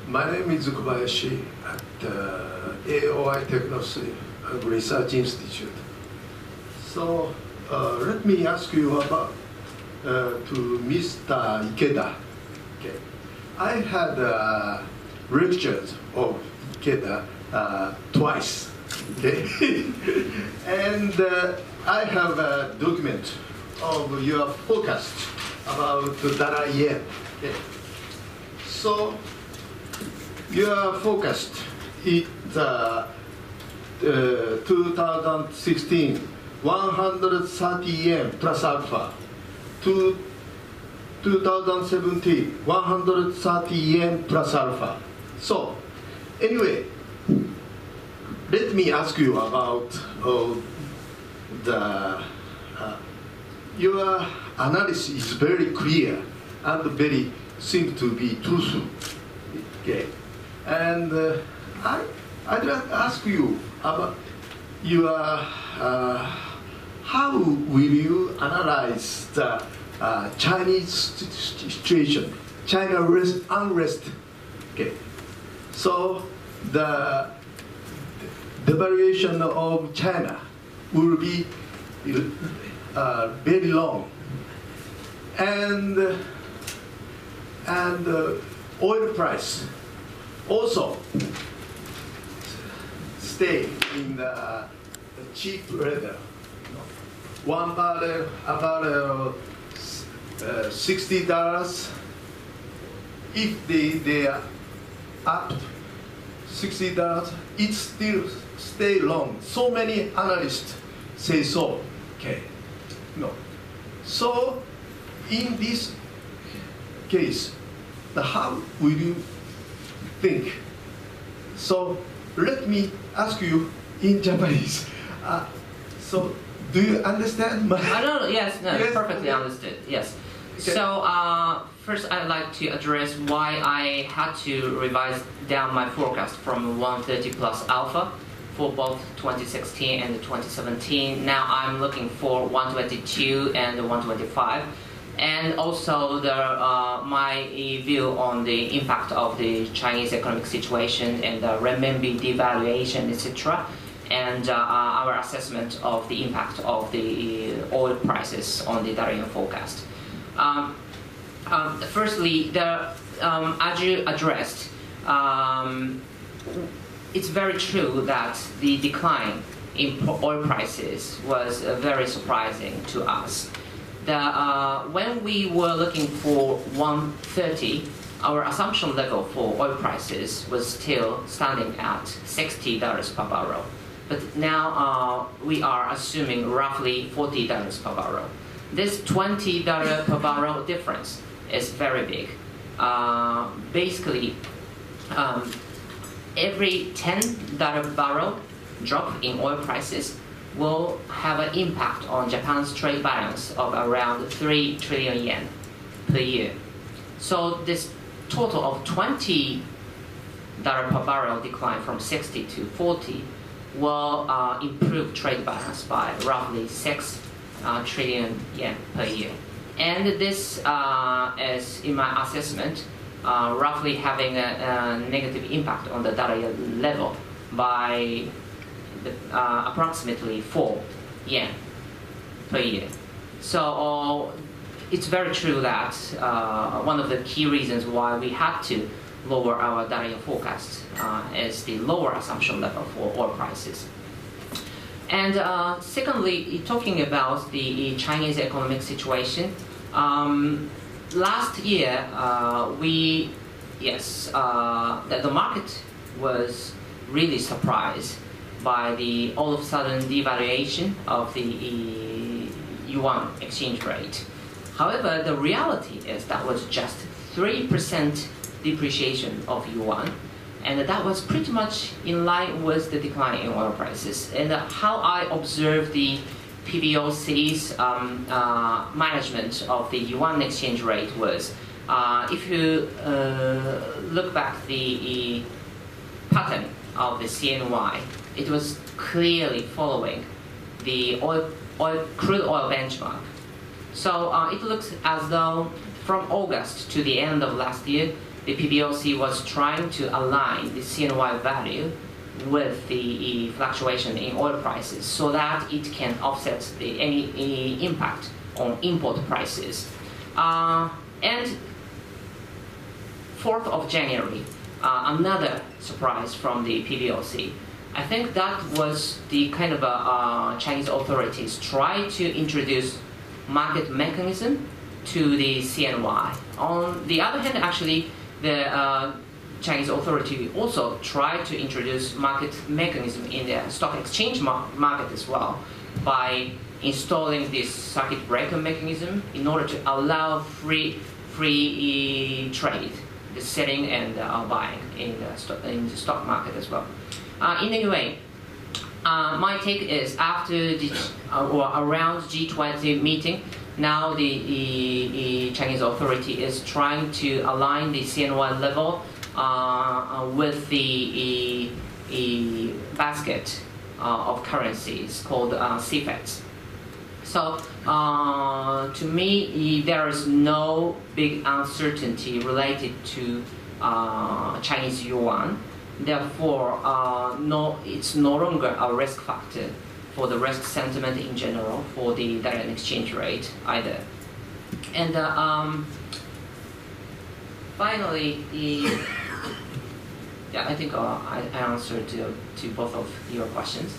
My name is Kobayashi at AOI Technology Research Institute. So let me ask you about to Mr. Ikeda. Okay. I had lectures of Ikeda twice. Okay. And I have a document of your forecast about the dollar yen. Okay. So your forecast is 2016 130 yen plus alpha to 2017 130 yen plus alpha. So anyway, let me ask you about your analysis is very clear and very seems to be truthful. Okay, and I'd like to ask you about your how will you analyze the Chinese situation, China unrest? Okay, so the devaluation of China will be very long, and oil price also stay in the cheap level. One barrel, about $60. If they are up $60, it still stay long. So many analysts say so. Okay, no. So in this case, how will you think? So let me ask you in Japanese. So do you understand my? No, yes, yes, perfectly okay. understood. Yes. Okay. So first, I'd like to address why I had to revise down my forecast from 130 plus alpha for both 2016 and 2017. Now I'm looking for 122 and 125. And also my view on the impact of the Chinese economic situation and the renminbi devaluation, etc., and our assessment of the impact of the oil prices on the dollar yen forecast. Firstly, as you addressed, it's very true that the decline in oil prices was very surprising to us. When we were looking for 130, our assumption level for oil prices was still standing at $60 per barrel. But now we are assuming roughly $40 per barrel. This $20 per barrel difference is very big. Basically, every $10 barrel drop in oil prices will have an impact on Japan's trade balance of around 3 trillion yen per year. So this total of $20 per barrel decline from 60 to 40 will improve trade balance by roughly 6 trillion yen per year. And this is, in my assessment, roughly having a negative impact on the dollar level by approximately 4 yen per year. So it's very true that one of the key reasons why we had to lower our dollar yen forecast is the lower assumption level for oil prices. And secondly, talking about the Chinese economic situation, last year the market was really surprised by the all of a sudden devaluation of the yuan exchange rate. However, the reality is that was just 3% depreciation of yuan, and that was pretty much in line with the decline in oil prices. And how I observed the PBOC's management of the yuan exchange rate was, if you look back the pattern of the CNY, it was clearly following the crude oil benchmark. So it looks as though from August to the end of last year, the PBOC was trying to align the CNY value with the fluctuation in oil prices so that it can offset any impact on import prices. And 4th of January, another surprise from the PBOC. I think that was the kind of Chinese authorities try to introduce market mechanism to the CNY. On the other hand, actually, the Chinese authority also tried to introduce market mechanism in the stock exchange market as well by installing this circuit breaker mechanism in order to allow free trade, the selling and buying in the stock market as well. In any way, my take is after the or around G20 meeting, now the Chinese authority is trying to align the CNY level with the basket of currencies called CFEX. So to me, there is no big uncertainty related to Chinese yuan. Therefore, it's no longer a risk factor for the risk sentiment in general for the direct exchange rate either. And finally, yeah, I think I answered to both of your questions.